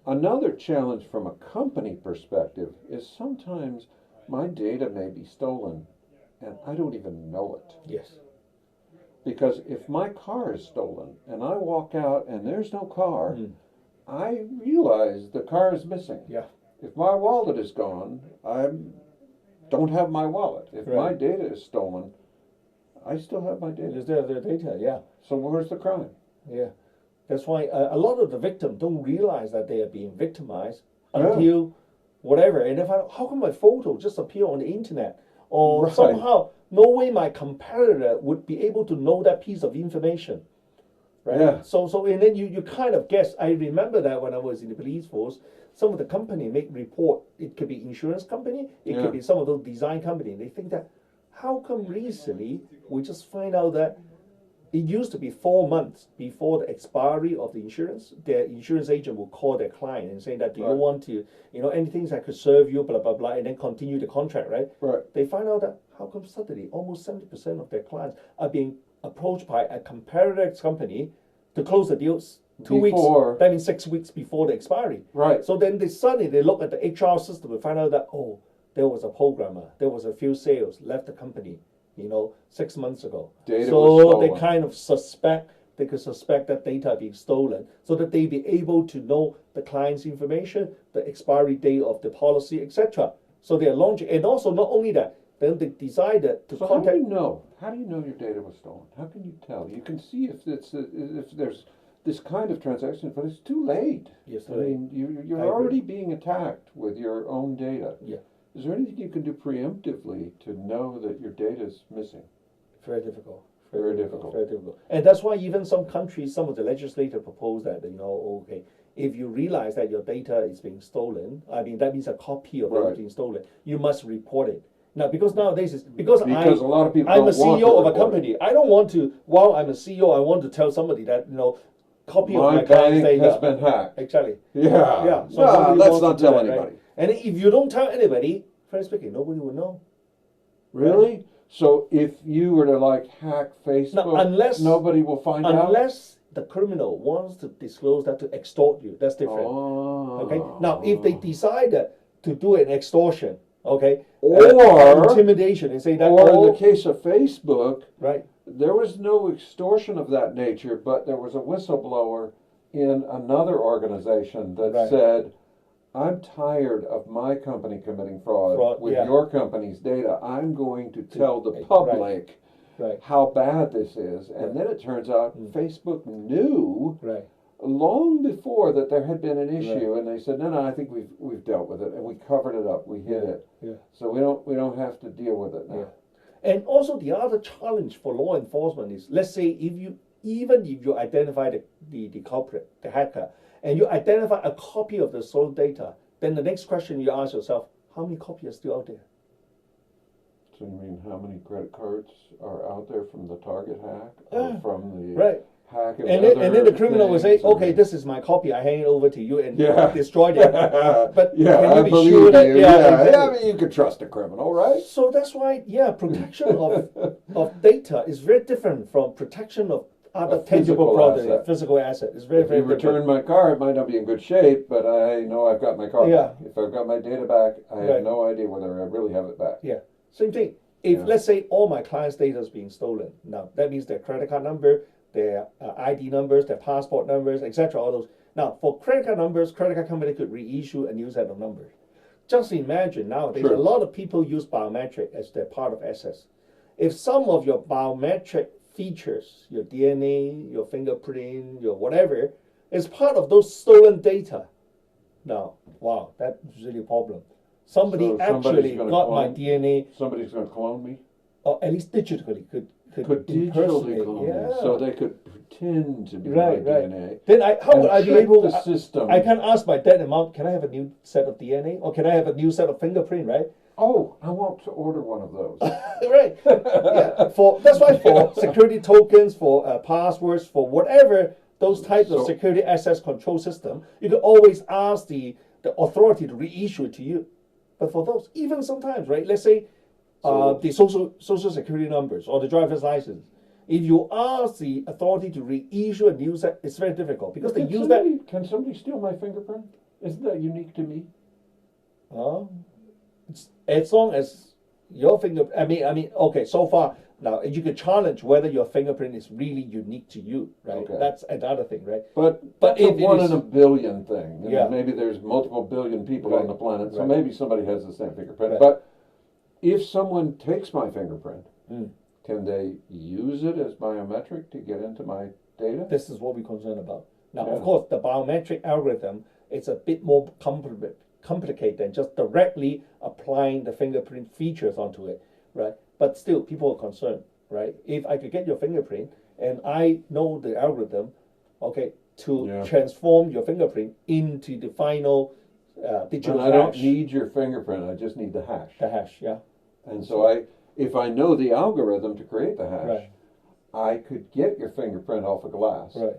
Another challenge from a company perspective is sometimes my data may be stolen and I don't even know it. Yes. Because if my car is stolen and I walk out and there's no car, I realize the car is missing. Yeah. If my wallet is gone, I don't have my wallet. If my data is stolen, I still have my data. You still have their data, yeah. So where's the crime? Yeah. That's why a lot of the victims don't realize that they are being victimized until whatever. And they find out, how come my photo just appear on the internet? Or somehow, no way my competitor would be able to know that piece of information. Right? Yeah. So and then you kind of guess. I remember that when I was in the police force, some of the company make report. It could be insurance company, it could be some of those design company. They think that, how come recently we just find out that it used to be 4 months before the expiry of the insurance, their insurance agent will call their client and say that, do you want to, anything that could serve you, blah, blah, blah, and then continue the contract, right? They find out that, how come suddenly almost 70% of their clients are being approached by a competitor company to close the deals 2 weeks, that means 6 weeks before the expiry. So then suddenly they look at the HR system and find out that, oh, there was a programmer, there was a few sales, left the company, 6 months ago. So they kind of suspect that data being stolen, so that they be able to know the client's information, the expiry date of the policy, etc. So they are launching, and also not only that, then they decided to contact. How do you know? How do you know your data was stolen? How can you tell? You can see if there's this kind of transaction, but it's too late. Yes, I mean, you're already being attacked with your own data. Yeah. Is there anything you can do preemptively to know that your data is missing? Very difficult. Very difficult. Very difficult. And that's why even some countries, some of the legislators propose that, okay, if you realize that your data is being stolen, I mean, that means a copy of it is being stolen, you must report it. Now, because nowadays, because a lot of people I'm a CEO of a company, I don't want to, while I'm a CEO, I want to tell somebody that, copy of my client's data has been hacked. Exactly. Yeah. So no, let's not tell anybody. Right? And if you don't tell anybody, frankly speaking, nobody will know. Really? Right? So if you were to hack Facebook, nobody will find out? Unless the criminal wants to disclose that to extort you. That's different. Okay? Now, if they decided to do an extortion, okay, or intimidation, and say that, or in the case of Facebook, right, there was no extortion of that nature, but there was a whistleblower in another organization that said, I'm tired of my company committing fraud with your company's data. I'm going to tell the public how bad this is. And then it turns out Facebook knew long before that there had been an issue, and they said, no, I think we've dealt with it, and we covered it up, we hid it. So we don't have to deal with it now. And also the other challenge for law enforcement is, let's say if you identify the culprit, the hacker, and you identify a copy of the stolen data, then the next question you ask yourself, how many copies are still out there? So you mean how many credit cards are out there from the Target hack, or from the hack of and then the criminal will say, okay, this is my copy, I hand it over to you and destroy it. But can you be sure that I mean, you could trust a criminal, right? So that's why, protection of data is very different from protection of other tangible product, physical asset. It's very, very different. If you return my car, it might not be in good shape, but I know I've got my car back. If I've got my data back, I have no idea whether I really have it back. Yeah, same thing. If let's say all my clients' data is being stolen, now that means their credit card number, their ID numbers, their passport numbers, etc. All those. Now, for credit card numbers, credit card company could reissue a new set of numbers. Just imagine nowadays, a lot of people use biometric as their part of access. If some of your biometric features, your DNA, your fingerprint, your whatever, is part of those stolen data. Now, wow, that's really a problem. Somebody actually got my DNA. Somebody's going to clone me? Or at least digitally could digitally clone me. So they could pretend to be my DNA. Then how would I be able the system? I can ask my dad and mom, can I have a new set of DNA? Or can I have a new set of fingerprint, right? Oh, I want to order one of those. Right. That's why for security tokens, for passwords, for whatever those types of security access control system, you can always ask the authority to reissue it to you. But for those, even sometimes, right? Let's say the social security numbers or the driver's license. If you ask the authority to reissue a new set, it's very difficult because they use that. Can somebody steal my fingerprint? Isn't that unique to me? As long as your fingerprint, okay, so far, now you can challenge whether your fingerprint is really unique to you, right? Okay. That's another thing, right? But But it's a if it one is- in a billion thing. Yeah. Maybe there's multiple billion people Right. on the planet, so Right. maybe somebody has the same fingerprint. Right. But if someone takes my fingerprint, Mm. can they use it as biometric to get into my data? This is what we're concerned about. Now, Yeah. of course, the biometric algorithm is a bit more complicated than just directly applying the fingerprint features onto it, right? But still, people are concerned, right? If I could get your fingerprint and I know the algorithm, okay, to Yeah. transform your fingerprint into the final digital And I don't hash, need your fingerprint, I just need the hash. the hash, yeah, And so if I know the algorithm to create the hash, right, I could get your fingerprint off a glass, right,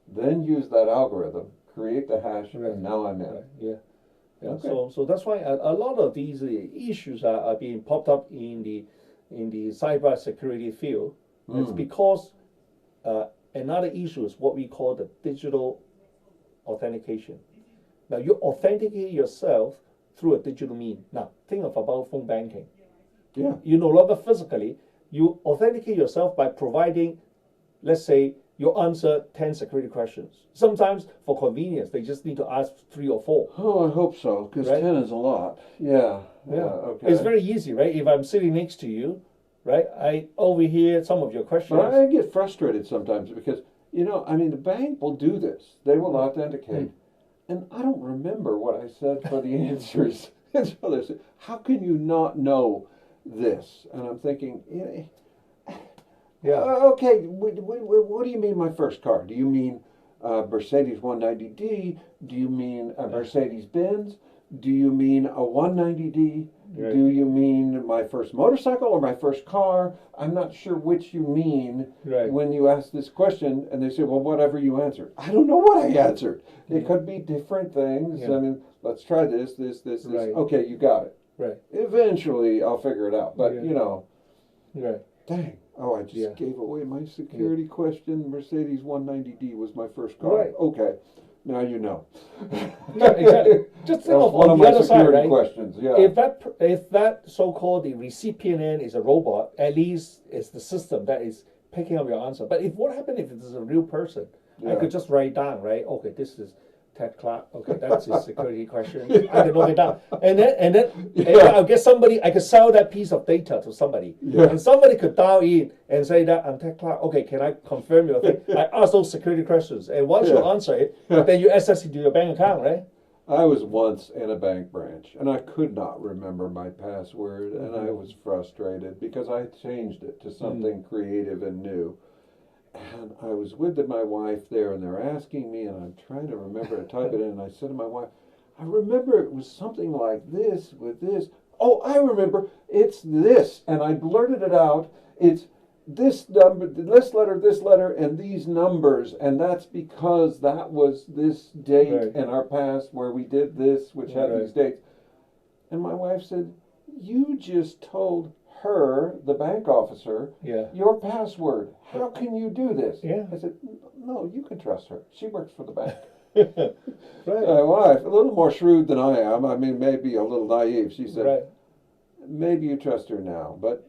then use that algorithm, create the hash, Right. and now I'm in. right, yeah. Yeah, Okay. so that's why a lot of these issues are being popped up in the cybersecurity field. It's Mm. because another issue is what we call the digital authentication. Now you authenticate yourself through a digital mean. Now think of about phone banking. Yeah. You no longer physically, you authenticate yourself by providing, let's say, you answer 10 security questions. Sometimes for convenience, they just need to ask 3 or 4. Oh, I hope so, because Right? 10 is a lot. Yeah. Yeah. Okay. It's very easy, right? If I'm sitting next to you, right, I overhear some of your questions. But I get frustrated sometimes because, the bank will do this. They will authenticate. And I don't remember what I said for the answers. And so they say, how can you not know this? And I'm thinking, okay, what do you mean my first car? Do you mean Mercedes 190D? Do you mean a Mercedes Benz? Do you mean a 190D? Right. Do you mean my first motorcycle or my first car? I'm not sure which you mean Right. when you ask this question. And they say, well, whatever you answered. I don't know what I answered. It could be different things. Yeah. Let's try this. Right. Okay, you got it. Right. Eventually, I'll figure it out. But, Yeah. Right. dang. Oh, I just Yeah. gave away my security question. Mercedes 190D was my first car. Right. Okay, now you know. Yeah, exactly. Just think That's of one on of the my other side, security right? questions. Yeah. If that so-called the recipient end is a robot, at least it's the system that is picking up your answer. But what happens if it is a real person? I Yeah. could just write down, right? Okay, this is Ted Clark. Okay, that's his security question. I can note it down, and then I'll get somebody. I could sell that piece of data to somebody, Yeah. and somebody could dial in and say that I'm Ted Clark. Okay, can I confirm your thing? I ask those security questions, and once you Yeah. answer it, then you access it to your bank account, right? I was once in a bank branch and I could not remember my password and I was frustrated because I changed it to something creative and new. And I was with my wife there and they're asking me and I'm trying to remember to type it in and I said to my wife, I remember it was something like this with this. Oh, I remember, it's this. And I blurted it out. It's this number, this letter, and these numbers, and that's because that was this date Right. in our past where we did this, which had Right. these dates. And my wife said, you just told her, the bank officer, Yeah. your password. How can you do this? Yeah. I said, no, you can trust her. She works for the bank. Right. My wife, a little more shrewd than I am, maybe a little naive. She said, Right. maybe you trust her now, but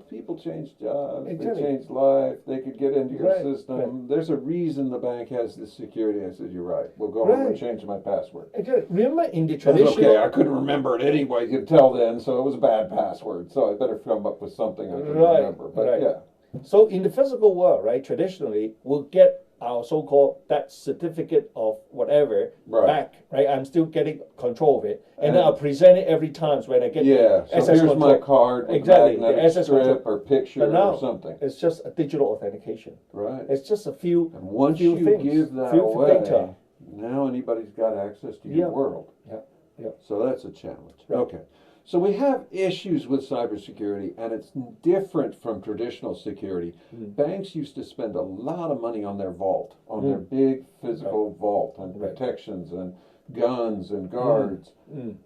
people change jobs, Exactly. they change life, they could get into your Right, system. right. There's a reason the bank has this security. I said, you're right. We'll go home and Right. change my password. Exactly. Remember in the It was traditional. okay, I couldn't remember it anyway until then, so it was a bad password. So I better come up with something I can Right, remember. But right. yeah, So in the physical world, right, traditionally, we'll get our so-called that certificate of whatever Right. back, right? I'm still getting control of it, and then I'll present it every time when I get yeah. the So access here's control. my card with Exactly, a the magnetic access strip control. or picture But now or something. it's just a digital authentication. Right. It's just a few. And once few you things, give that few away, data. now anybody's got access to Yeah. your world. Yeah, yeah. So that's a challenge. Right. Okay. So we have issues with cybersecurity, and it's different from traditional security. Banks used to spend a lot of money on their vault, on their big physical vault, and Right. protections and guns and guards.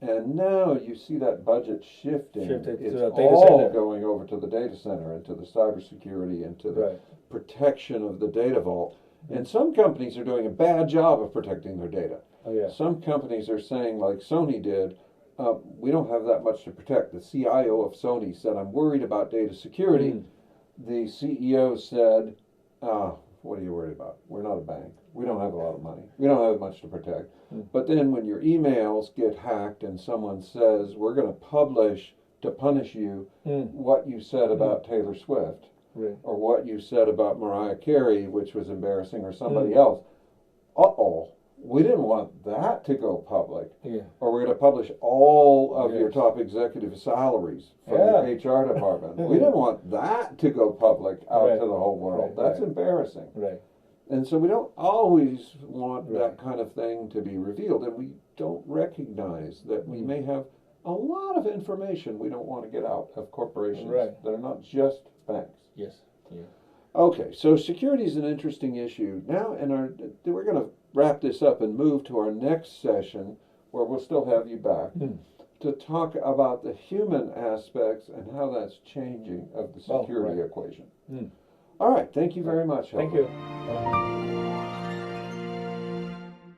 And now you see that budget shifting. Shifted to It's the data all center. going over to the data center and to the cybersecurity and to the Right. protection of the data vault. And some companies are doing a bad job of protecting their data. Oh, yeah. Some companies are saying, like Sony did, we don't have that much to protect. The CIO of Sony said, I'm worried about data security. The CEO said, what are you worried about? We're not a bank. We don't have a lot of money. We don't have much to protect. But then when your emails get hacked and someone says, we're going to publish to punish you what you said about Taylor Swift, or what you said about Mariah Carey, which was embarrassing, or somebody else, we didn't want that to go public. Or we're going to publish all of your top executive salaries from your HR department. We didn't want that to go public out to the whole world. That's embarrassing. And so we don't always want that kind of thing to be revealed, and we don't recognize that we may have a lot of information we don't want to get out of corporations that are not just banks. Okay, so security is an interesting issue. Now, we're going to wrap this up and move to our next session, where we'll still have you back to talk about the human aspects and how that's changing of the security equation. All right, thank you very much. Thank you.